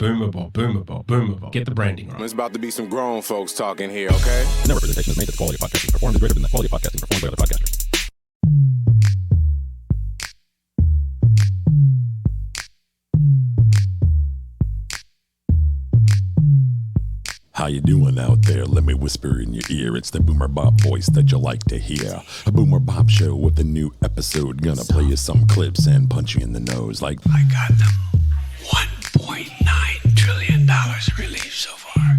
boomer bob, boomer bob, boomer bob. Get the branding right. It's about to be some grown folks talking here, okay? No representation is made that the quality of podcasting performed is greater than the quality of podcasting performed by other podcasters. How you doing out there? Let me whisper in your ear. It's the Boomer Bob voice that you like to hear. A Boomer Bob show with a new episode. Gonna play you some clips and punch you in the nose like I got them $1.9 trillion relief so far.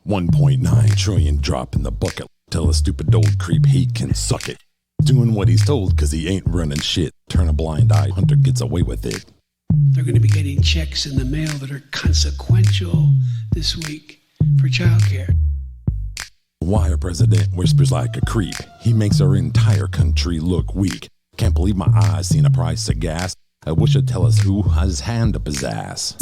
1.9 trillion drop in the bucket. Tell a stupid old creep he can suck it. Doing what he's told cause he ain't running shit. Turn a blind eye, Hunter gets away with it. They're going to be getting checks in the mail that are consequential this week for childcare. Why our president whispers like a creep. He makes our entire country look weak. Can't believe my eyes seeing a price of gas. I wish he'd tell us who has his hand up his ass.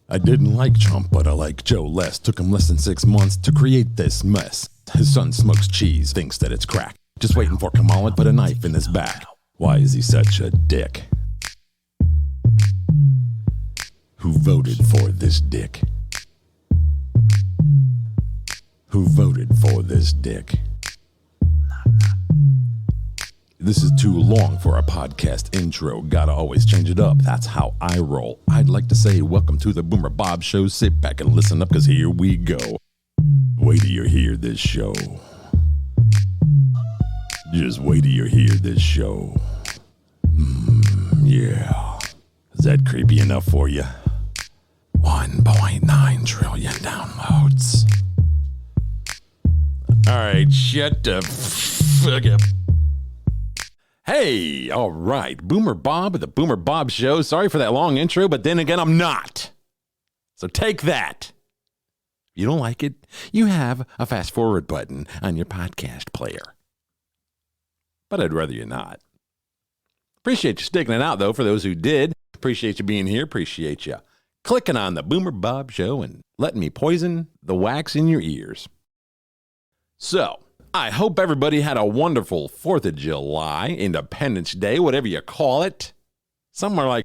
I didn't like Trump, but I like Joe less. Took him less than 6 months to create this mess. His son smokes cheese, thinks that it's crack. Just waiting for Kamala to put a knife in his back. Why is he such a dick? Who voted for this dick? Who voted for this dick? This is too long for a podcast intro. Gotta always change it up. That's how I roll. I'd like to say welcome to the Boomer Bob Show. Sit back and listen up, cause here we go. Wait till you hear this show. Just wait till you hear this show. Yeah. Is that creepy enough for you? 1.9 trillion downloads. Alright, shut the fuck up. Hey, alright. Boomer Bob with the Boomer Bob Show. Sorry for that long intro, but then again, I'm not. So take that. If you don't like it, you have a fast forward button on your podcast player. But I'd rather you not. Appreciate you sticking it out, though, for those who did. Appreciate you being here. Appreciate you clicking on the Boomer Bob Show and letting me poison the wax in your ears. So, I hope everybody had a wonderful 4th of July, Independence Day, whatever you call it. Some are like,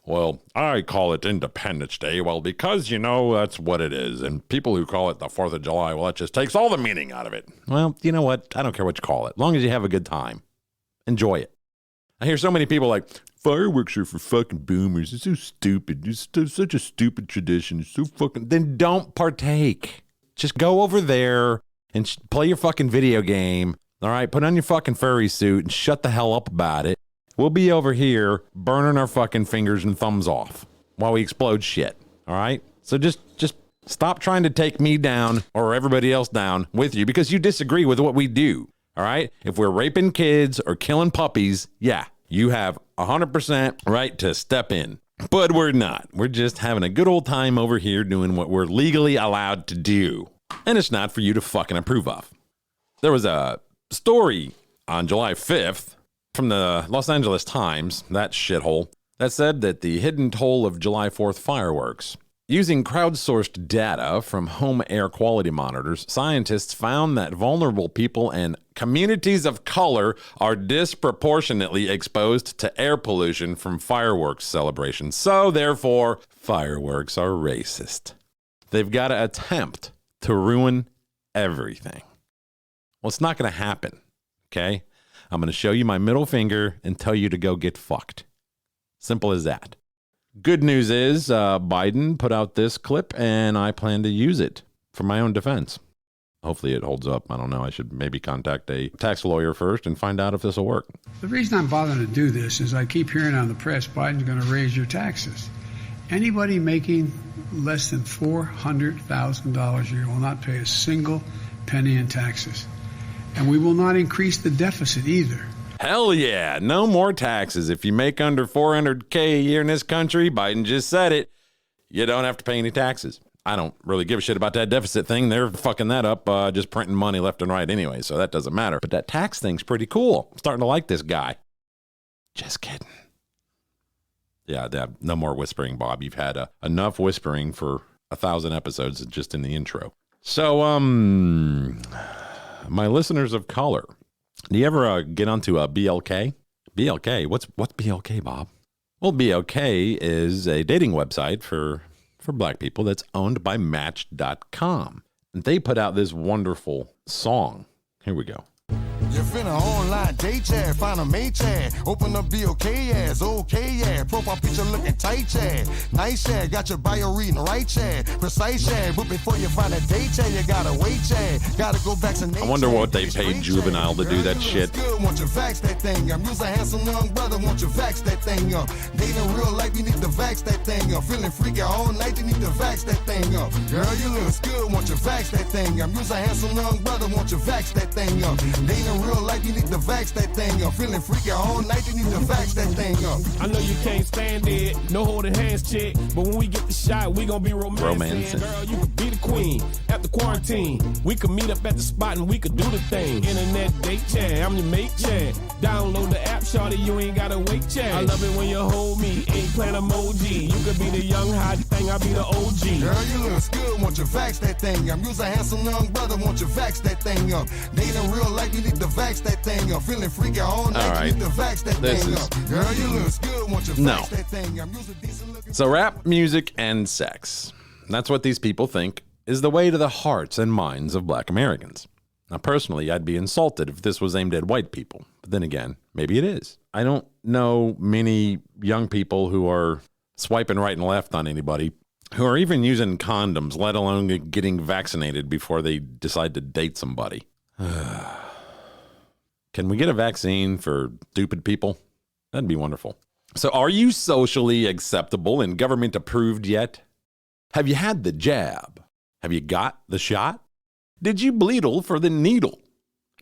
well, I call it Independence Day. Well, because, that's what it is. And people who call it the 4th of July, well, that just takes all the meaning out of it. Well, you know what? I don't care what you call it. As long as you have a good time. Enjoy it. I hear so many people like, fireworks are for fucking boomers. It's so stupid. It's such a stupid tradition. It's so fucking... Then don't partake. Just go over there and play your fucking video game. All right? Put on your fucking furry suit and shut the hell up about it. We'll be over here burning our fucking fingers and thumbs off while we explode shit. All right? So just stop trying to take me down or everybody else down with you because you disagree with what we do. All right? If we're raping kids or killing puppies, yeah, you have 100% right to step in. But we're not. We're just having a good old time over here doing what we're legally allowed to do. And it's not for you to fucking approve of. There was a story on July 5th from the Los Angeles Times, that shithole, that said that the hidden toll of July 4th fireworks. Using crowdsourced data from home air quality monitors, scientists found that vulnerable people and communities of color are disproportionately exposed to air pollution from fireworks celebrations. So, therefore, fireworks are racist. They've got to attempt to ruin everything. Well, it's not going to happen, okay? I'm going to show you my middle finger and tell you to go get fucked. Simple as that. Good news is Biden put out this clip, and I plan to use it for my own defense. Hopefully it holds up. I don't know. I should maybe contact a tax lawyer first and find out if this will work. The reason I'm bothering to do this is I keep hearing on the press Biden's going to raise your taxes. Anybody making less than $400,000 a year will not pay a single penny in taxes. And we will not increase the deficit either. Hell yeah, no more taxes. If you make under $400K a year in this country, Biden just said it, you don't have to pay any taxes. I don't really give a shit about that deficit thing. They're fucking that up, just printing money left and right anyway, so that doesn't matter. But that tax thing's pretty cool. I'm starting to like this guy. Just kidding. Yeah, no more whispering, Bob. You've had enough whispering for 1,000 episodes just in the intro. So, my listeners of color, Do you ever get onto a BLK? BLK? What's BLK, Bob? Well, BLK is a dating website for black people that's owned by Match.com. And they put out this wonderful song. Here we go. You finna online date chat, find a mate chat, open up BOK ass, okay yeah, profile picture looking tight chat, nice chat, got your bio reading right chat, precise chat, but before you find a date chat, you gotta wait chat, gotta go vaccinate. I wonder what they paid Juvenile to do that shit. Good, want you vax that thing up, use a handsome young brother, want you vax that thing up, dating real life, you need to vax that thing up, feeling freaky all night, you need to vax that thing up, girl you look good, want you vax that thing up, use a handsome young brother, want you vax that thing up, dating real life, you need to vax that thing up. Feeling freaky all night, you need to vax that thing up. I know you can't stand it, no holding hands, chick. But when we get the shot, we gon' be romancing. Girl, you could be the queen after quarantine. We could meet up at the spot and we could do the thing. Internet date chat, I'm your mate chat. Download the app, shorty, you ain't gotta wait chat. I love it when you hold me, eggplant emoji. You could be the young hot thing, I'll be the OG. Girl, you look good, want you vax that thing up. Use a handsome young brother, want you vax that thing up. Dating real life, you need to vax that thing up. Feeling freaky all night, right. you need to vax that thing up. Girl, you look good, want you vax that thing up. Use a decent looking. So rap, music, and sex. That's what these people think is the way to the hearts and minds of black Americans. Now, personally, I'd be insulted if this was aimed at white people. But then again, maybe it is. I don't know many young people who are swiping right and left on anybody, who are even using condoms, let alone getting vaccinated before they decide to date somebody. Can we get a vaccine for stupid people? That'd be wonderful. So are you socially acceptable and government approved yet? Have you had the jab? Have you got the shot? Did you bleedle for the needle?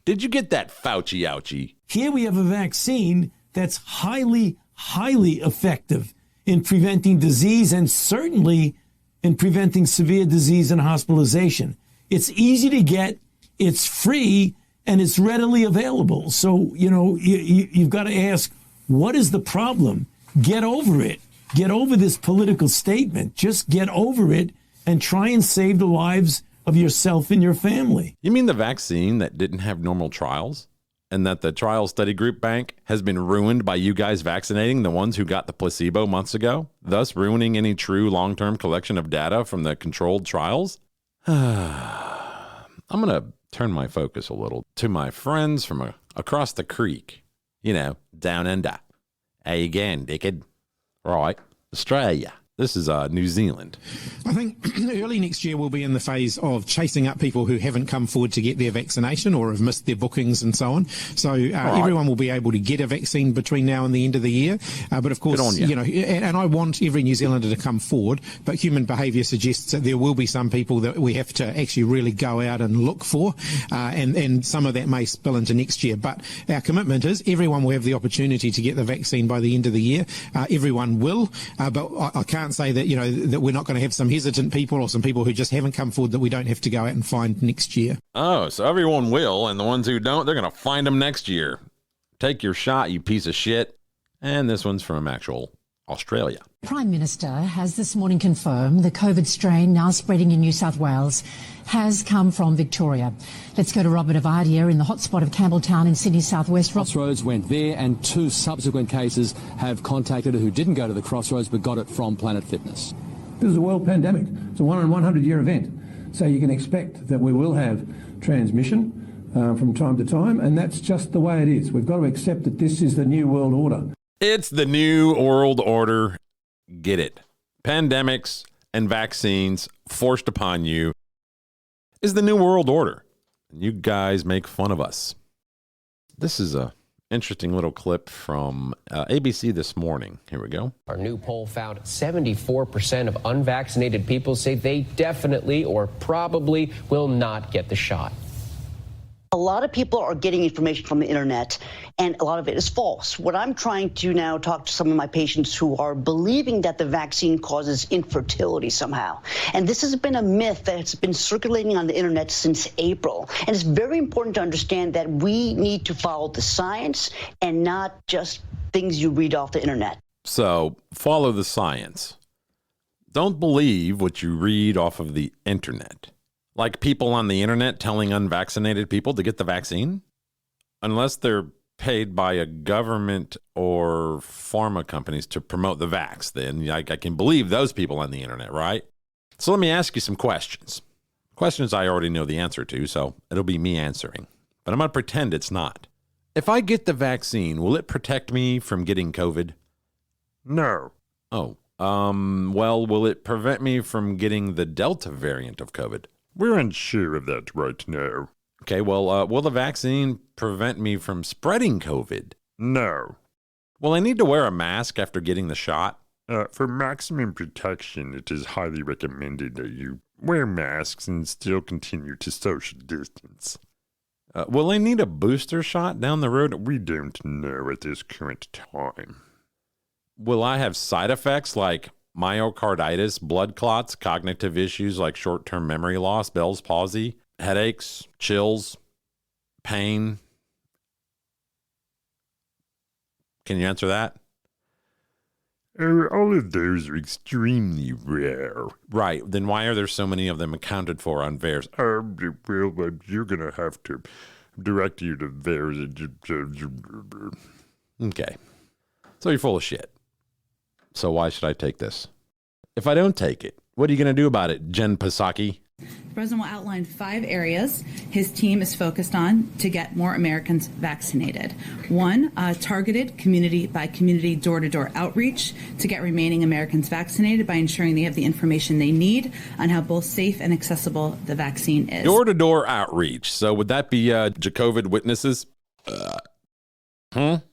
Did you get that Fauci ouchie? Here we have a vaccine that's highly, highly effective in preventing disease and certainly in preventing severe disease and hospitalization. It's easy to get, it's free, and it's readily available. So, you've got to ask, what is the problem? Get over it. Get over this political statement. Just get over it and try and save the lives of yourself and your family. You mean the vaccine that didn't have normal trials? And that the trial study group bank has been ruined by you guys vaccinating the ones who got the placebo months ago, thus ruining any true long-term collection of data from the controlled trials? I'm going to turn my focus a little to my friends from across the creek. Down under. How you going, dickhead? Right, Australia. This is New Zealand. I think early next year we'll be in the phase of chasing up people who haven't come forward to get their vaccination or have missed their bookings and so on. So everyone will be able to get a vaccine between now and the end of the year. But of course, and I want every New Zealander to come forward, but human behaviour suggests that there will be some people that we have to actually really go out and look for, and some of that may spill into next year. But our commitment is everyone will have the opportunity to get the vaccine by the end of the year. Everyone will, but I can't say that that we're not going to have some hesitant people or some people who just haven't come forward that we don't have to go out and find next year. Oh, so everyone will, and the ones who don't, they're going to find them next year. Take your shot, you piece of shit. And this one's from actual Australia. Prime Minister has this morning confirmed the COVID strain now spreading in New South Wales has come from Victoria. Let's go to Robert Avadia in the hotspot of Campbelltown in Sydney's southwest. Crossroads went there, and 2 subsequent cases have contacted her who didn't go to the Crossroads but got it from Planet Fitness. This is a world pandemic. It's a 1 in 100 year event. So you can expect that we will have transmission from time to time, and that's just the way it is. We've got to accept that this is the new world order. It's the new world order. Get it. Pandemics and vaccines forced upon you is the new world order. You guys make fun of us. This is a interesting little clip from ABC this morning. Here we go. Our new poll found 74% of unvaccinated people say they definitely or probably will not get the shot. A lot of people are getting information from the internet, and a lot of it is false. What I'm trying to now talk to some of my patients who are believing that the vaccine causes infertility somehow. And this has been a myth that's been circulating on the internet since April. And it's very important to understand that we need to follow the science and not just things you read off the internet. So follow the science. Don't believe what you read off of the internet. Like people on the internet telling unvaccinated people to get the vaccine? unless they're paid by a government or pharma companies to promote the vax, then I can believe those people on the internet, right? So let me ask you some questions. Questions I already know the answer to, so it'll be me answering. But I'm going to pretend it's not. If I get the vaccine, will it protect me from getting COVID? No. Oh, well, will it prevent me from getting the Delta variant of COVID? We're unsure of that right now. Okay, well, will the vaccine prevent me from spreading COVID? No. Will I need to wear a mask after getting the shot? For maximum protection, it is highly recommended that you wear masks and still continue to social distance. Will I need a booster shot down the road? We don't know at this current time. Will I have side effects like myocarditis, blood clots, cognitive issues like short-term memory loss, Bell's palsy, headaches, chills, pain? Can you answer that? All of those are extremely rare. Right. Then why are there so many of them accounted for on VAERS? Well, you're going to have to direct you to VAERS. Okay. So you're full of shit. So why should I take this? If I don't take it, what are you going to do about it, Jen Psaki? The president will outline 5 areas his team is focused on to get more Americans vaccinated. 1, targeted community-by-community, door-to-door outreach to get remaining Americans vaccinated by ensuring they have the information they need on how both safe and accessible the vaccine is. Door-to-door outreach. So would that be Jacovid witnesses? Good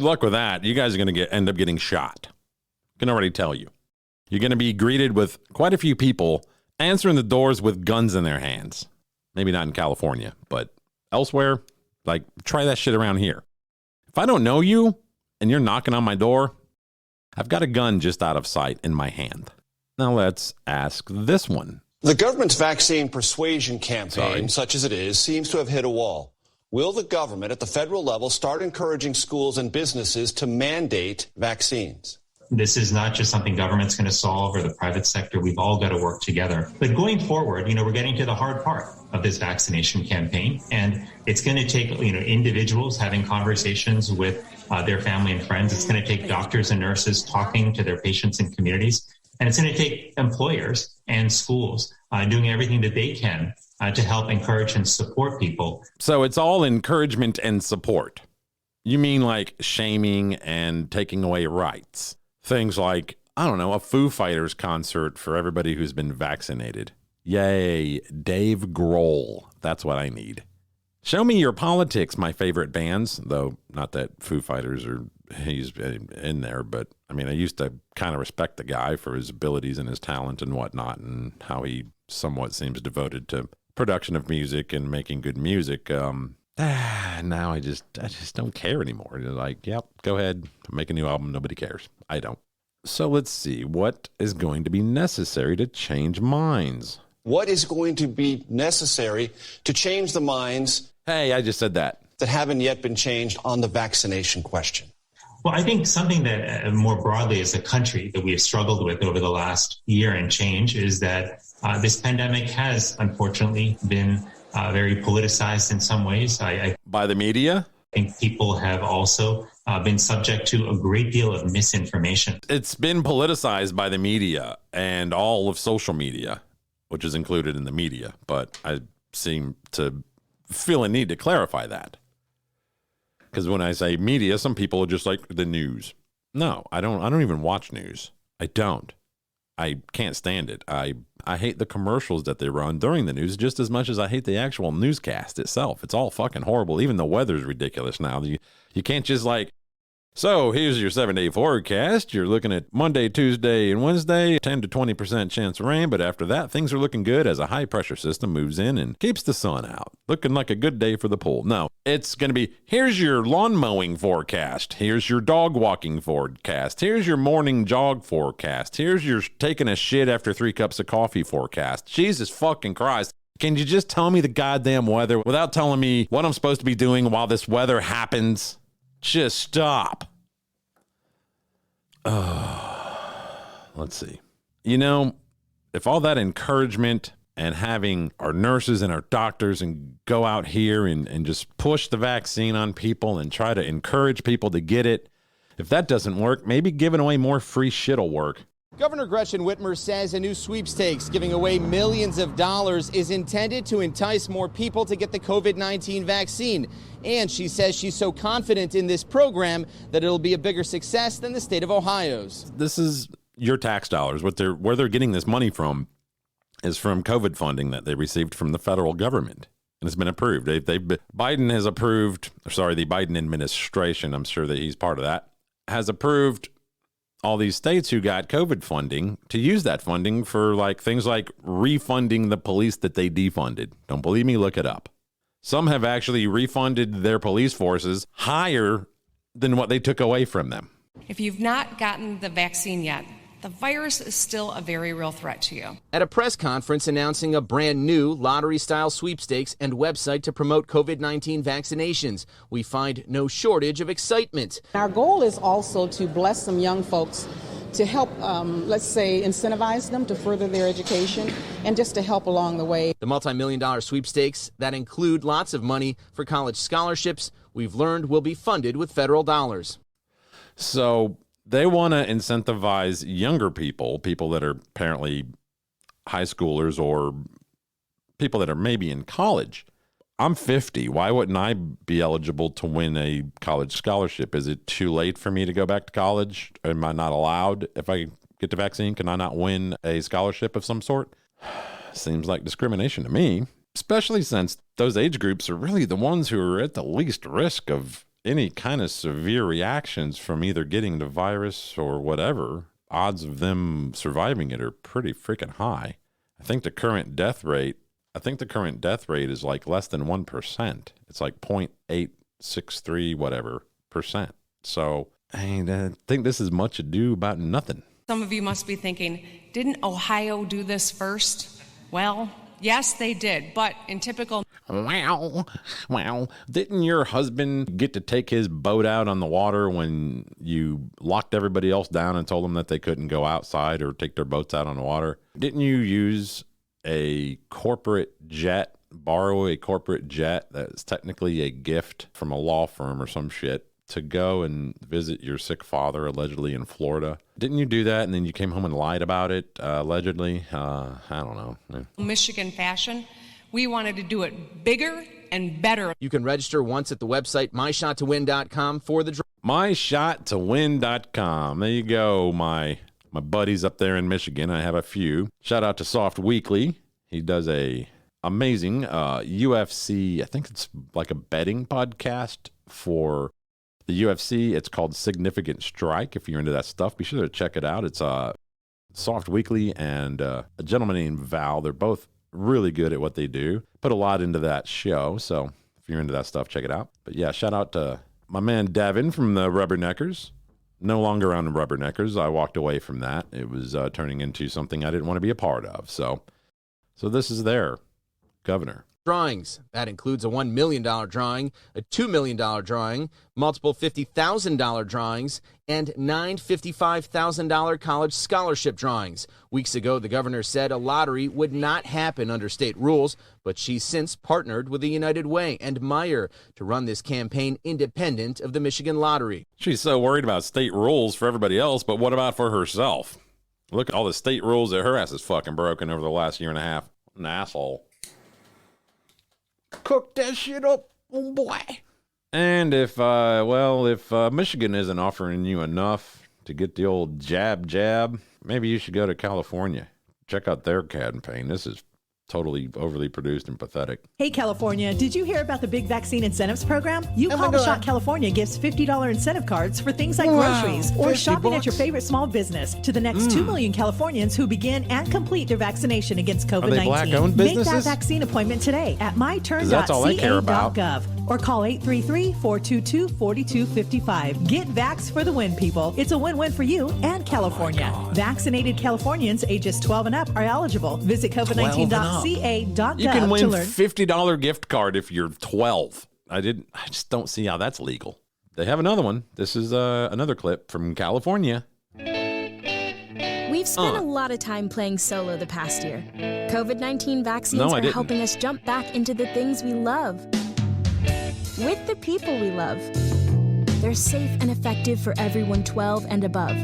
luck with that. You guys are going to end up getting shot. I can already tell you. You're going to be greeted with quite a few people answering the doors with guns in their hands. Maybe not in California, but elsewhere, like, try that shit around here. If I don't know you and you're knocking on my door, I've got a gun just out of sight in my hand. Now let's ask this one. The government's vaccine persuasion campaign, such as it is, seems to have hit a wall. Will the government at the federal level start encouraging schools and businesses to mandate vaccines? This is not just something government's going to solve or the private sector. We've all got to work together. But going forward, we're getting to the hard part of this vaccination campaign. And it's going to take, individuals having conversations with their family and friends. It's going to take doctors and nurses talking to their patients and communities. And it's going to take employers and schools doing everything that they can to help encourage and support people. So it's all encouragement and support. You mean like shaming and taking away rights? Things like, I don't know, a Foo Fighters concert for everybody who's been vaccinated. Yay, Dave Grohl. That's what I need. Show me your politics, my favorite bands, though not that Foo Fighters he's in there, but I mean, I used to kind of respect the guy for his abilities and his talent and whatnot, and how he somewhat seems devoted to production of music and making good music. Now I just don't care anymore. You're like, yep, go ahead, make a new album. Nobody cares. I don't. So let's see. What is going to be necessary to change minds? What is going to be necessary to change the minds? Hey, I just said that. That haven't yet been changed on the vaccination question. Well, I think something that more broadly as a country that we have struggled with over the last year and change is that this pandemic has unfortunately been very politicized in some ways. By the media? I think people have also been subject to a great deal of misinformation. It's been politicized by the media and all of social media, which is included in the media. But I seem to feel a need to clarify that. Because when I say media, some people are just like the news. No, I don't even watch news. I don't. I can't stand it. I hate the commercials that they run during the news just as much as I hate the actual newscast itself. It's all fucking horrible. Even the weather's ridiculous now. You can't just like, so here's your 7-day forecast. You're looking at Monday, Tuesday, and Wednesday, 10 to 20% chance of rain. But after that, things are looking good as a high pressure system moves in and keeps the sun out. Looking like a good day for the pool. No, it's going to be, here's your lawn mowing forecast. Here's your dog walking forecast. Here's your morning jog forecast. Here's your taking a shit after 3 cups of coffee forecast. Jesus fucking Christ. Can you just tell me the goddamn weather without telling me what I'm supposed to be doing while this weather happens? Just stop. Let's see. If all that encouragement and having our nurses and our doctors and go out here and just push the vaccine on people and try to encourage people to get it. If that doesn't work, maybe giving away more free shit will work. Governor Gretchen Whitmer says a new sweepstakes giving away millions of dollars is intended to entice more people to get the COVID-19 vaccine. And she says she's so confident in this program that it'll be a bigger success than the state of Ohio's. This is your tax dollars. Where they're getting this money from is from COVID funding that they received from the federal government. And it's been approved. Biden has approved, the Biden administration, I'm sure that he's part of that, has approved all these states who got COVID funding to use that funding for like things like refunding the police that they defunded. Don't believe me? Look it up. Some have actually refunded their police forces higher than what they took away from them. If you've not gotten the vaccine yet, the virus is still a very real threat to you. At a press conference announcing a brand new lottery-style sweepstakes and website to promote COVID-19 vaccinations, we find no shortage of excitement. Our goal is also to bless some young folks to help, let's say, incentivize them to further their education and just to help along the way. The multi-million-dollar sweepstakes that include lots of money for college scholarships, we've learned will be funded with federal dollars. So they want to incentivize younger people that are apparently high schoolers or people that are maybe in college. I'm 50. Why wouldn't I be eligible to win a college scholarship? Is it too late for me to go back to college? Am I not allowed? If I get the vaccine, can I not win a scholarship of some sort? Seems like discrimination to me, especially since those age groups are really the ones who are at the least risk of any kind of severe reactions from either getting the virus or whatever. Odds of them surviving it are pretty freaking high. I think the current death rate is like less than 1%. It's like 0.863 whatever percent. So I think this is much ado about nothing. Some of you must be thinking, didn't Ohio do this first? Well, yes, they did, but in typical... Wow. Didn't your husband get to take his boat out on the water when you locked everybody else down and told them that they couldn't go outside or take their boats out on the water? Didn't you use a corporate jet, borrow a corporate jet that's technically a gift from a law firm or some shit to go and visit your sick father allegedly in Florida? Didn't you do that and then you came home and lied about it allegedly? I don't know. Michigan fashion. We wanted to do it bigger and better. You can register once at the website myshot2win.com for the draw. myshot2win.com. There you go, my buddies up there in Michigan. I have a few. Shout out to Soft Weekly. He does a amazing UFC, I think it's like a betting podcast for the UFC. It's called Significant Strike. If you're into that stuff, be sure to check it out. It's Soft Weekly and a gentleman named Val. They're both really good at what they do. Put a lot into that show. So if you're into that stuff, check it out. But yeah, shout out to my man Devin from the Rubberneckers. No longer on the Rubberneckers. I walked away from that. It was turning into something I didn't want to be a part of. So this is their governor. Drawings. That includes a $1 million drawing, a $2 million drawing, multiple $50,000 drawings, and 9 $55,000 college scholarship drawings. Weeks ago, the governor said a lottery would not happen under state rules, but she's since partnered with the United Way and Meyer to run this campaign independent of the Michigan lottery. She's so worried about state rules for everybody else, but what about for herself? Look at all the state rules that her ass has fucking broken over the last year and a half. An asshole. Cook that shit up, oh boy. And if Michigan isn't offering you enough to get the old jab, maybe you should go to California. Check out their campaign. This is totally overly produced and pathetic. Hey, California, did you hear about the big vaccine incentives program? You Call the Shot California gives $50 incentive cards for things like groceries or shopping at your favorite small business to the next 2 million Californians who begin and complete their vaccination against COVID-19. Are they black-owned businesses? Make that vaccine appointment today at myturn.ca.gov or call 833-422-4255. Get vaxxed for the win, people. It's a win-win for you and California. Vaccinated Californians ages 12 and up are eligible. Visit COVID-19.ca.gov you can win $50 gift card if you're 12. I just don't see how that's legal. They have another one. This is another clip from California. We've spent a lot of time playing solo the past year. COVID-19 vaccines are helping us jump back into the things we love. With the people we love. They're safe and effective for everyone 12 and above.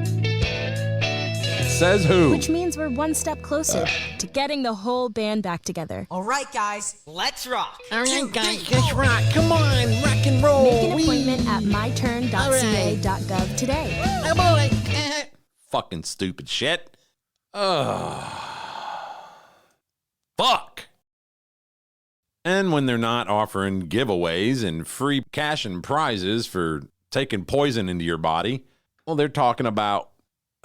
Says who? Which means we're one step closer to getting the whole band back together. All right, guys, let's rock. All right, guys, let's rock. Come on, rock and roll. Make an appointment at myturn.ca.gov today. Oh, boy. Fucking stupid shit. Fuck. And when they're not offering giveaways and free cash and prizes for taking poison into your body, well, they're talking about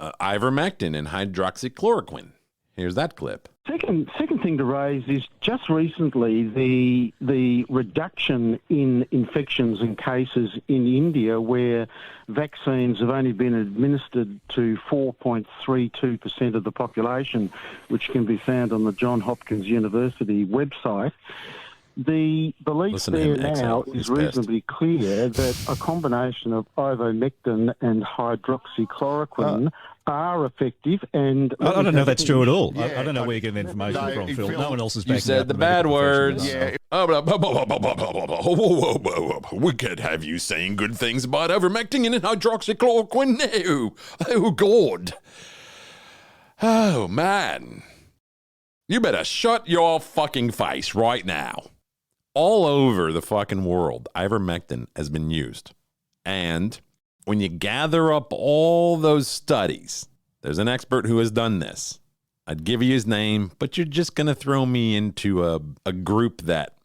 ivermectin and hydroxychloroquine. Here's that clip. Second thing to raise is just recently the reduction in infections and cases in India, where vaccines have only been administered to 4.32% of the population, which can be found on the Johns Hopkins University website. The belief there now is reasonably clear that a combination of ivermectin and hydroxychloroquine are effective. And I don't know if that's true at all. I don't know where you're getting information from, Phil. No one else is backing You said up the bad words. Yeah. We can't have you saying good things about ivermectin and hydroxychloroquine. No. Oh, God. Oh, man. You better shut your fucking face right now. All over the fucking world, ivermectin has been used. And when you gather up all those studies, there's an expert who has done this. I'd give you his name, but you're just going to throw me into a group that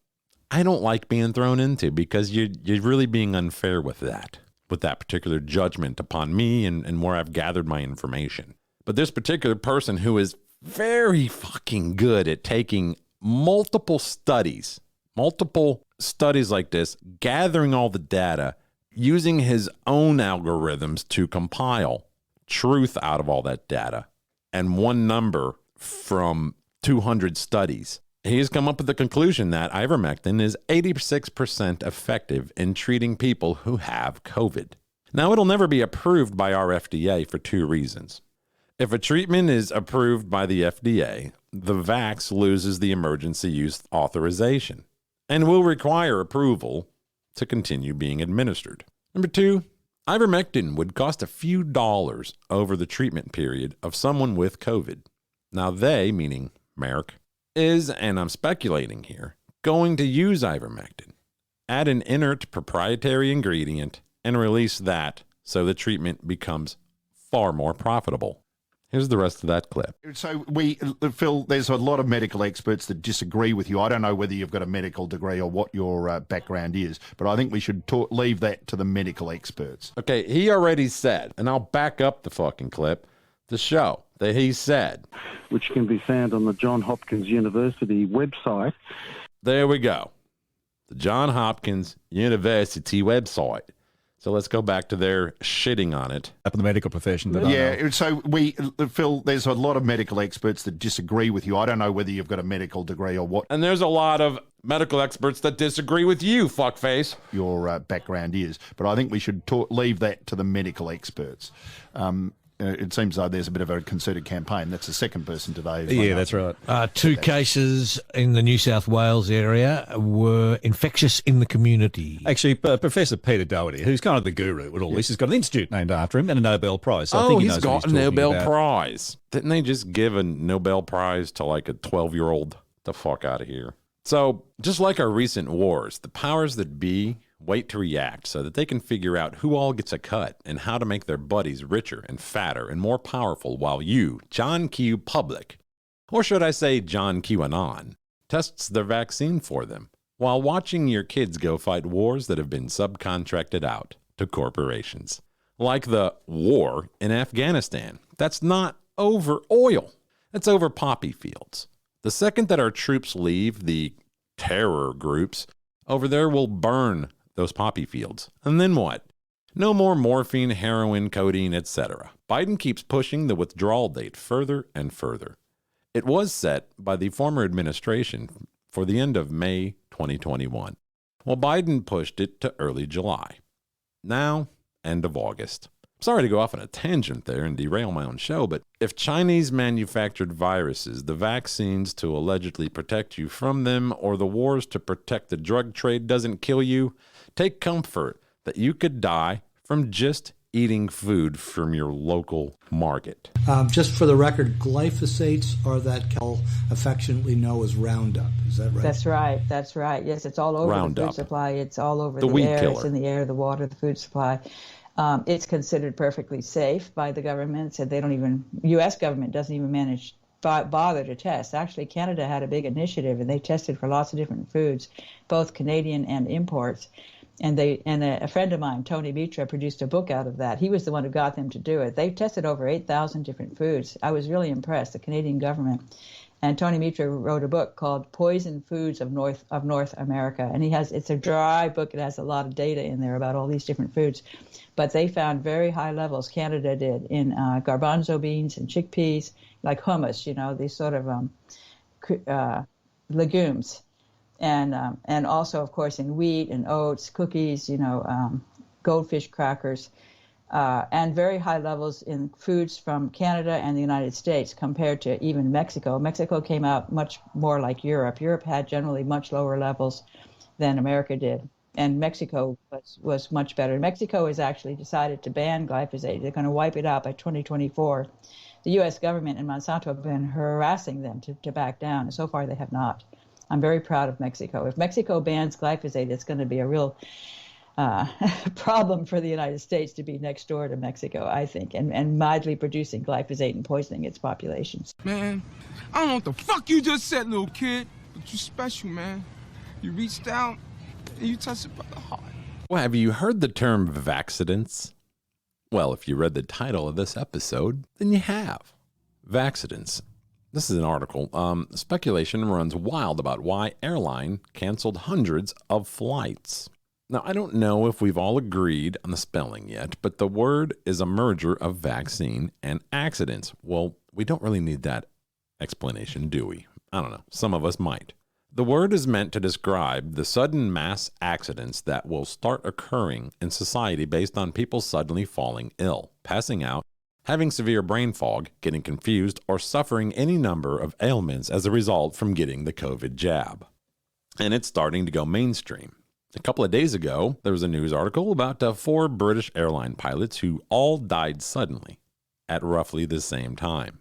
I don't like being thrown into, because you're really being unfair with that particular judgment upon me and where I've gathered my information. But this particular person who is very fucking good at taking multiple studies like this, gathering all the data, using his own algorithms to compile truth out of all that data, and one number from 200 studies. He has come up with the conclusion that ivermectin is 86% effective in treating people who have COVID. Now, it'll never be approved by our FDA for two reasons. If a treatment is approved by the FDA, the vax loses the emergency use authorization and will require approval to continue being administered. Number two, ivermectin would cost a few dollars over the treatment period of someone with COVID. Now they, meaning Merck, is, and I'm speculating here, going to use ivermectin, add an inert proprietary ingredient, and release that so the treatment becomes far more profitable. Here's the rest of that clip. So Phil, there's a lot of medical experts that disagree with you. I don't know whether you've got a medical degree or what your background is, but I think we should leave that to the medical experts. Okay, he already said, and I'll back up the fucking clip to show that he said, which can be found on the Johns Hopkins University website. There we go. The Johns Hopkins University website. So let's go back to their shitting on it. Up in the medical profession. So Phil, there's a lot of medical experts that disagree with you. I don't know whether you've got a medical degree or what. And there's a lot of medical experts that disagree with you, fuckface. Your background is. But I think we should leave that to the medical experts. It seems like there's a bit of a concerted campaign. That's the second person today. Yeah, that's right. Two cases in the New South Wales area were infectious in the community. Actually, Professor Peter Doherty, who's kind of the guru with all this, has got an institute named after him and a Nobel Prize. So I think he knows got a Nobel Prize. Didn't they just give a Nobel Prize to like a 12-year-old? The fuck out of here. So just like our recent wars, the powers that be wait to react so that they can figure out who all gets a cut and how to make their buddies richer and fatter and more powerful, while you, John Q. Public, or should I say John QAnon, tests their vaccine for them while watching your kids go fight wars that have been subcontracted out to corporations. Like the war in Afghanistan. That's not over oil. That's over poppy fields. The second that our troops leave, the terror groups over there will burn those poppy fields. And then what? No more morphine, heroin, codeine, etc. Biden keeps pushing the withdrawal date further and further. It was set by the former administration for the end of May 2021. Well, Biden pushed it to early July. Now, end of August. Sorry to go off on a tangent there and derail my own show, but if Chinese manufactured viruses, the vaccines to allegedly protect you from them, or the wars to protect the drug trade doesn't kill you, take comfort that you could die from just eating food from your local market. Just for the record, glyphosates are that Cal affectionately know as Roundup. Is that right? That's right. Yes, it's all over Roundup. the food supply. It's all over The the weed air. killer. It's in the air, the water, the food supply. It's considered perfectly safe by the government. So they don't even, U.S. government doesn't even bother to test. Actually, Canada had a big initiative, and they tested for lots of different foods, both Canadian and imports. And a friend of mine, Tony Mitra, produced a book out of that. He was the one who got them to do it. They tested over 8,000 different foods. I was really impressed, the Canadian government. And Tony Mitra wrote a book called Poison Foods of North America. And it's a dry book. It has a lot of data in there about all these different foods. But they found very high levels, Canada did, in garbanzo beans and chickpeas, like hummus, these sort of legumes. And also, of course, in wheat and oats, cookies, goldfish crackers, and very high levels in foods from Canada and the United States compared to even Mexico. Mexico came out much more like Europe. Europe had generally much lower levels than America did. And Mexico was much better. Mexico has actually decided to ban glyphosate. They're going to wipe it out by 2024. The U.S. government and Monsanto have been harassing them to back down, and so far they have not. I'm very proud of Mexico. If Mexico bans glyphosate, it's going to be a real problem for the United States to be next door to Mexico, I think, and mildly producing glyphosate and poisoning its populations. Man, I don't know what the fuck you just said, little kid, but you're special, man. You reached out and you touched it by the heart. Well, have you heard the term Vaccidents? Well, if you read the title of this episode, then you have. Vaccidents. This is an article. Speculation runs wild about why airline canceled hundreds of flights. Now, I don't know if we've all agreed on the spelling yet, but the word is a merger of vaccine and accidents. Well, we don't really need that explanation, do we? I don't know. Some of us might. The word is meant to describe the sudden mass accidents that will start occurring in society based on people suddenly falling ill, passing out, having severe brain fog, getting confused, or suffering any number of ailments as a result from getting the COVID jab. And it's starting to go mainstream. A couple of days ago, there was a news article about 4 British airline pilots who all died suddenly at roughly the same time.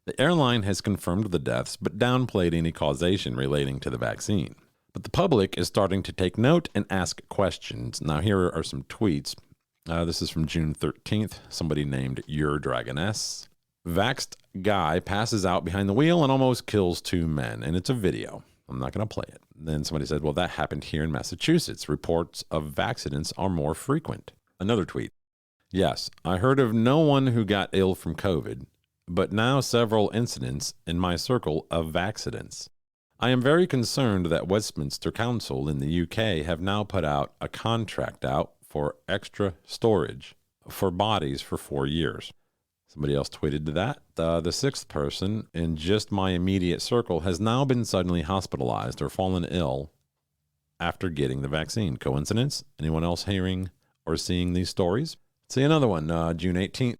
The airline has confirmed the deaths but downplayed any causation relating to the vaccine. But the public is starting to take note and ask questions. Now, here are some tweets. This is from June 13th. Somebody named Your Dragoness. Vax'd guy passes out behind the wheel and almost kills 2 men. And it's a video. I'm not going to play it. Then somebody said, well, that happened here in Massachusetts. Reports of vaccidents are more frequent. Another tweet. Yes, I heard of no one who got ill from COVID, but now several incidents in my circle of vaccidents. I am very concerned that Westminster Council in the UK have now put out a contract out for extra storage for bodies for 4 years. Somebody else tweeted to that. The 6th person in just my immediate circle has now been suddenly hospitalized or fallen ill after getting the vaccine. Coincidence? Anyone else hearing or seeing these stories? See another one, June 18th.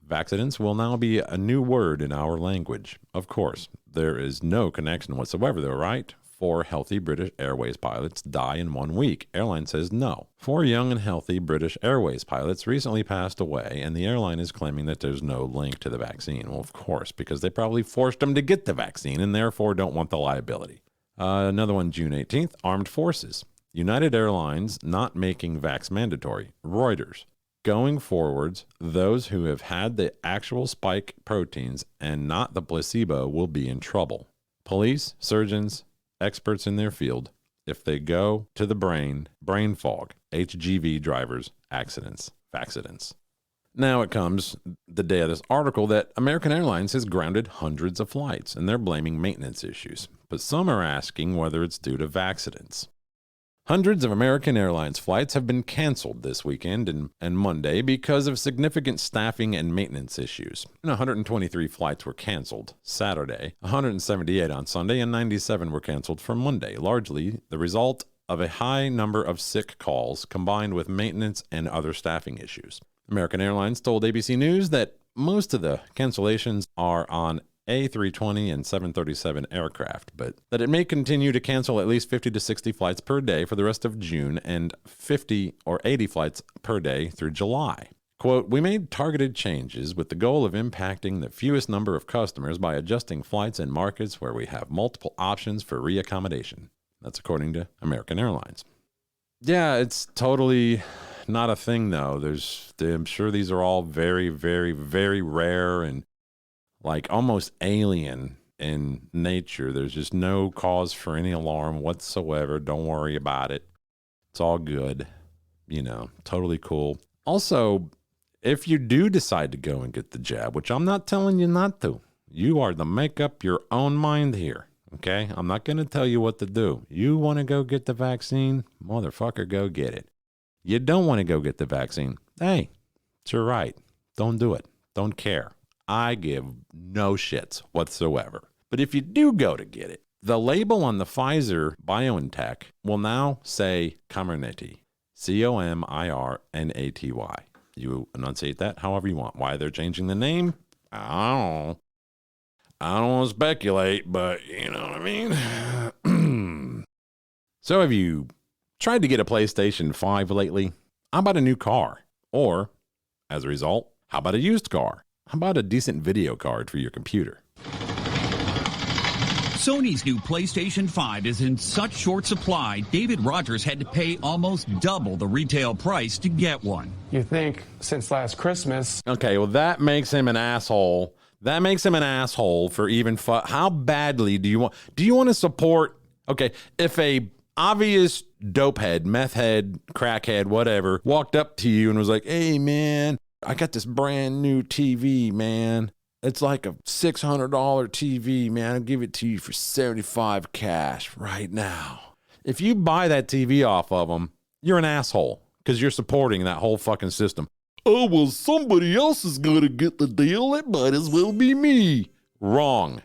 Vaccidents will now be a new word in our language. Of course, there is no connection whatsoever, though, right? 4 healthy British Airways pilots die in 1 week. Airline says no. 4 young and healthy British Airways pilots recently passed away, and the airline is claiming that there's no link to the vaccine. Well, of course, because they probably forced them to get the vaccine and therefore don't want the liability. Another one, June 18th, Armed Forces. United Airlines not making vax mandatory. Reuters. Going forwards, those who have had the actual spike proteins and not the placebo will be in trouble. Police, surgeons, experts in their field, if they go to the brain fog, HGV drivers, accidents, vaccidents. Now it comes the day of this article that American Airlines has grounded hundreds of flights, and they're blaming maintenance issues. But some are asking whether it's due to vaccidents. Hundreds of American Airlines flights have been canceled this weekend and Monday because of significant staffing and maintenance issues. 123 flights were canceled Saturday, 178 on Sunday, and 97 were canceled for Monday, largely the result of a high number of sick calls combined with maintenance and other staffing issues. American Airlines told ABC News that most of the cancellations are on A320 and 737 aircraft, but that it may continue to cancel at least 50 to 60 flights per day for the rest of June and 50 or 80 flights per day through July. Quote, we made targeted changes with the goal of impacting the fewest number of customers by adjusting flights in markets where we have multiple options for reaccommodation. That's according to American Airlines. Yeah, it's totally not a thing, though. I'm sure these are all very, very, very rare and like almost alien in nature. There's just no cause for any alarm whatsoever. Don't worry about it. It's all good. Totally cool. Also, if you do decide to go and get the jab, which I'm not telling you not to, you are to make up your own mind here. Okay? I'm not going to tell you what to do. You want to go get the vaccine? Motherfucker, go get it. You don't want to go get the vaccine? Hey, it's your right. Don't do it. Don't care. I give no shits whatsoever. But if you do go to get it, the label on the Pfizer BioNTech will now say Comirnaty. Comirnaty. You enunciate that however you want. Why they're changing the name? I don't want to speculate, but you know what I mean? So have you tried to get a PlayStation 5 lately? How about a new car? Or, as a result, how about a used car? How about a decent video card for your computer? Sony's new PlayStation 5 is in such short supply, David Rogers had to pay almost double the retail price to get one. You think since last Christmas... Okay, well, that makes him an asshole. That makes him an asshole for even... How badly do you want... Do you want to support... Okay, if a obvious dopehead, meth head, crackhead, whatever, walked up to you and was like, hey, man, I got this brand new TV, man. It's like a $600 TV, man. I'll give it to you for $75 cash right now. If you buy that TV off of them, you're an asshole because you're supporting that whole fucking system. Oh, well, somebody else is going to get the deal. It might as well be me. Wrong.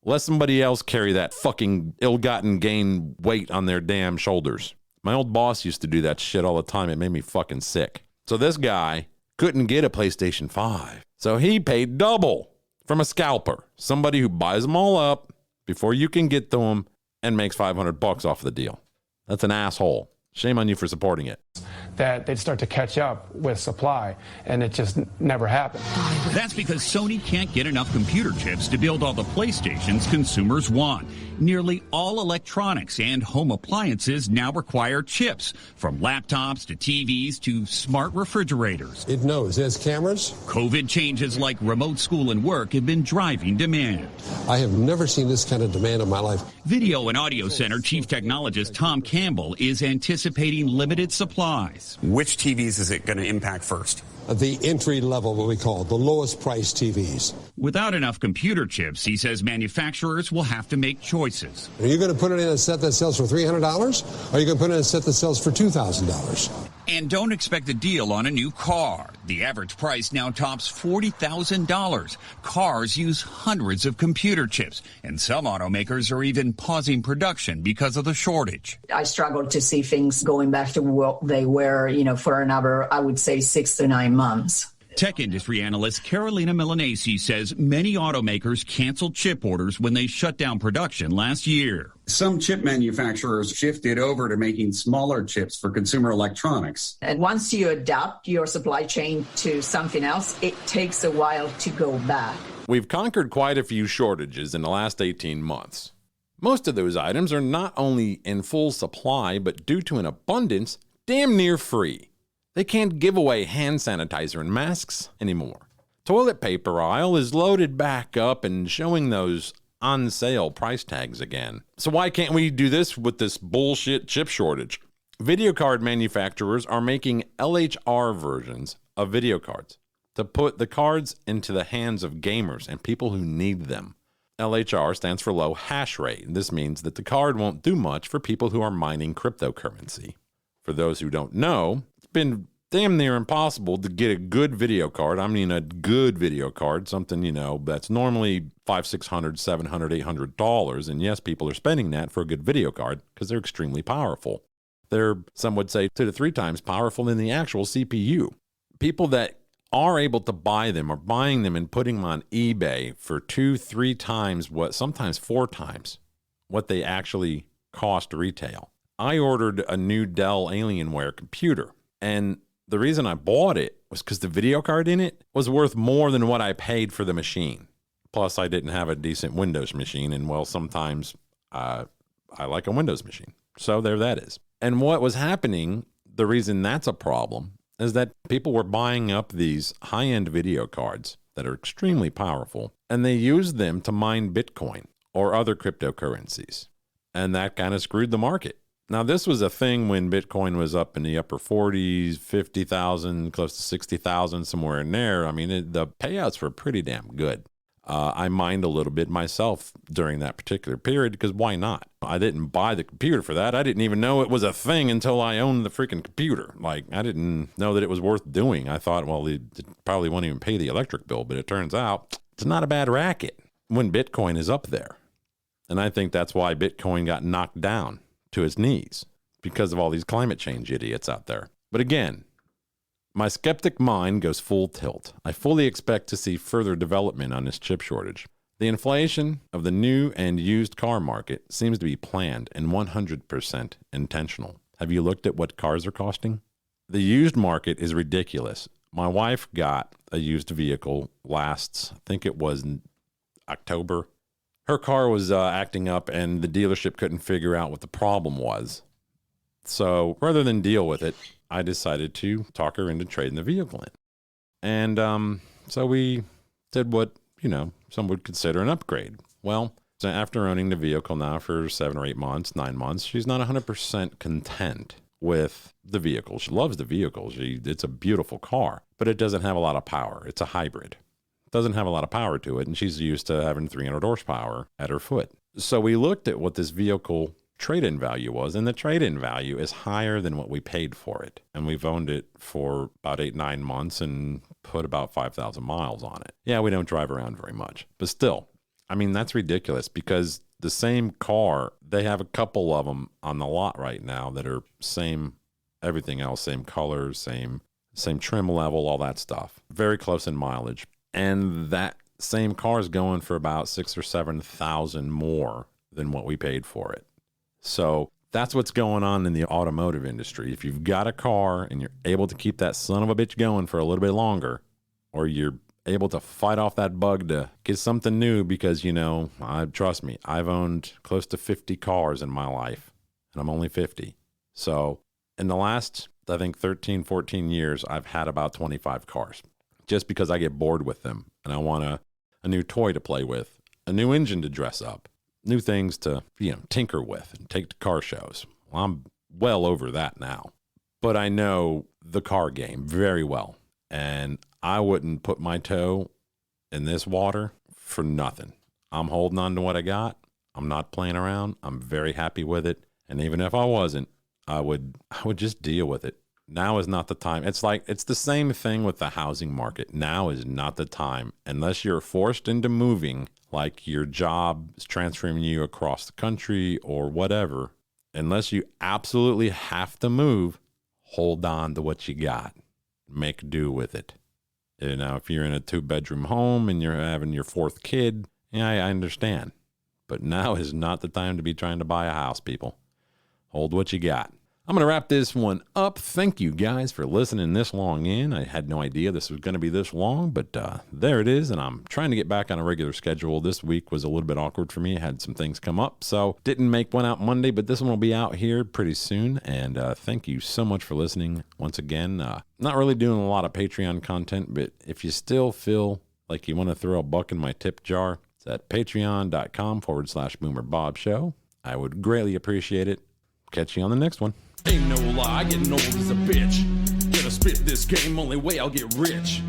Let somebody else carry that fucking ill-gotten gain weight on their damn shoulders. My old boss used to do that shit all the time. It made me fucking sick. So this guy couldn't get a PlayStation 5. So he paid double from a scalper, somebody who buys them all up before you can get to them and makes $500 off the deal. That's an asshole. Shame on you for supporting it. That they'd start to catch up with supply, and it just never happened. That's because Sony can't get enough computer chips to build all the PlayStations consumers want. Nearly all electronics and home appliances now require chips, from laptops to TVs to smart refrigerators. It knows. It has cameras. COVID changes like remote school and work have been driving demand. I have never seen this kind of demand in my life. Video and Audio Center Chief Technologist Tom Campbell is anticipating limited supplies. Which TVs is it going to impact first? The entry level, what we call the lowest price TVs. Without enough computer chips, he says manufacturers will have to make choices. Are you going to put it in a set that sells for $300? Or are you going to put it in a set that sells for $2,000? And don't expect a deal on a new car. The average price now tops $40,000. Cars use hundreds of computer chips, and some automakers are even pausing production because of the shortage. I struggle to see things going back to what they were, for another, I would say, 6 to 9 months. Tech industry analyst Carolina Milanese says many automakers canceled chip orders when they shut down production last year. Some chip manufacturers shifted over to making smaller chips for consumer electronics. And once you adapt your supply chain to something else, it takes a while to go back. We've conquered quite a few shortages in the last 18 months. Most of those items are not only in full supply, but due to an abundance, damn near free. They can't give away hand sanitizer and masks anymore. Toilet paper aisle is loaded back up and showing those on sale price tags again. So why can't we do this with this bullshit chip shortage? Video card manufacturers are making LHR versions of video cards to put the cards into the hands of gamers and people who need them. LHR stands for low hash rate. This means that the card won't do much for people who are mining cryptocurrency. For those who don't know, it's been damn near impossible to get a good video card. I mean, a good video card, something, that's normally $500, $600, $700, $800. And yes, people are spending that for a good video card because they're extremely powerful. They're, some would say, 2 to 3 times powerful than the actual CPU. People that are able to buy them or buying them and putting them on eBay for 2-3 times what, sometimes 4 times what they actually cost retail. I ordered a new Dell Alienware computer, and the reason I bought it was because the video card in it was worth more than what I paid for the machine. Plus, I didn't have a decent Windows machine, and well, sometimes I like a Windows machine. So there that is. And what was happening, the reason that's a problem, is that people were buying up these high-end video cards that are extremely powerful, and they used them to mine Bitcoin or other cryptocurrencies. And that kind of screwed the market. Now, this was a thing when Bitcoin was up in the upper 40s, 50,000, close to 60,000, somewhere in there. I mean, the payouts were pretty damn good. I mined a little bit myself during that particular period because why not? I didn't buy the computer for that. I didn't even know it was a thing until I owned the freaking computer. Like, I didn't know that it was worth doing. I thought, well, it probably won't even pay the electric bill, but it turns out it's not a bad racket when Bitcoin is up there. And I think that's why Bitcoin got knocked down to its knees because of all these climate change idiots out there. But again, my skeptic mind goes full tilt. I fully expect to see further development on this chip shortage. The inflation of the new and used car market seems to be planned and 100% intentional. Have you looked at what cars are costing? The used market is ridiculous. My wife got a used vehicle last, I think it was in October. Her car was acting up and the dealership couldn't figure out what the problem was. So rather than deal with it, I decided to talk her into trading the vehicle in. And so we did what, some would consider an upgrade. Well, after owning the vehicle now for 7 or 8 months, 9 months, she's not 100% content with the vehicle. She loves the vehicle. It's a beautiful car, but it doesn't have a lot of power. It's a hybrid. It doesn't have a lot of power to it, and she's used to having 300 horsepower at her foot. So we looked at what this vehicle trade-in value was, and the trade-in value is higher than what we paid for it. And we've owned it for about 8-9 months and put about 5,000 miles on it. Yeah, we don't drive around very much, but still, I mean, that's ridiculous because the same car, they have a couple of them on the lot right now that are same, everything else, same color, same trim level, all that stuff. Very close in mileage. And that same car is going for about 6,000 or 7,000 more than what we paid for it. So that's what's going on in the automotive industry. If you've got a car and you're able to keep that son of a bitch going for a little bit longer, or you're able to fight off that bug to get something new because, trust me, I've owned close to 50 cars in my life, and I'm only 50. So in the last, I think, 13, 14 years, I've had about 25 cars just because I get bored with them and I want a new toy to play with, a new engine to dress up, new things to, tinker with and take to car shows. Well, I'm well over that now. But I know the car game very well. And I wouldn't put my toe in this water for nothing. I'm holding on to what I got. I'm not playing around. I'm very happy with it. And even if I wasn't, I would just deal with it. Now is not the time. It's the same thing with the housing market. Now is not the time unless you're forced into moving, like your job is transferring you across the country or whatever. Unless you absolutely have to move, hold on to what you got. Make do with it. If you're in a 2-bedroom home and you're having your 4th kid, yeah, I understand. But now is not the time to be trying to buy a house, people. Hold what you got. I'm going to wrap this one up. Thank you guys for listening this long in. I had no idea this was going to be this long, but there it is. And I'm trying to get back on a regular schedule. This week was a little bit awkward for me. I had some things come up, so didn't make one out Monday, but this one will be out here pretty soon. And thank you so much for listening once again. Not really doing a lot of Patreon content, but if you still feel like you want to throw a buck in my tip jar, it's at patreon.com/BoomerBobShow. I would greatly appreciate it. Catch you on the next one. Ain't no lie, getting old as a bitch. Gotta spit this game, only way I'll get rich.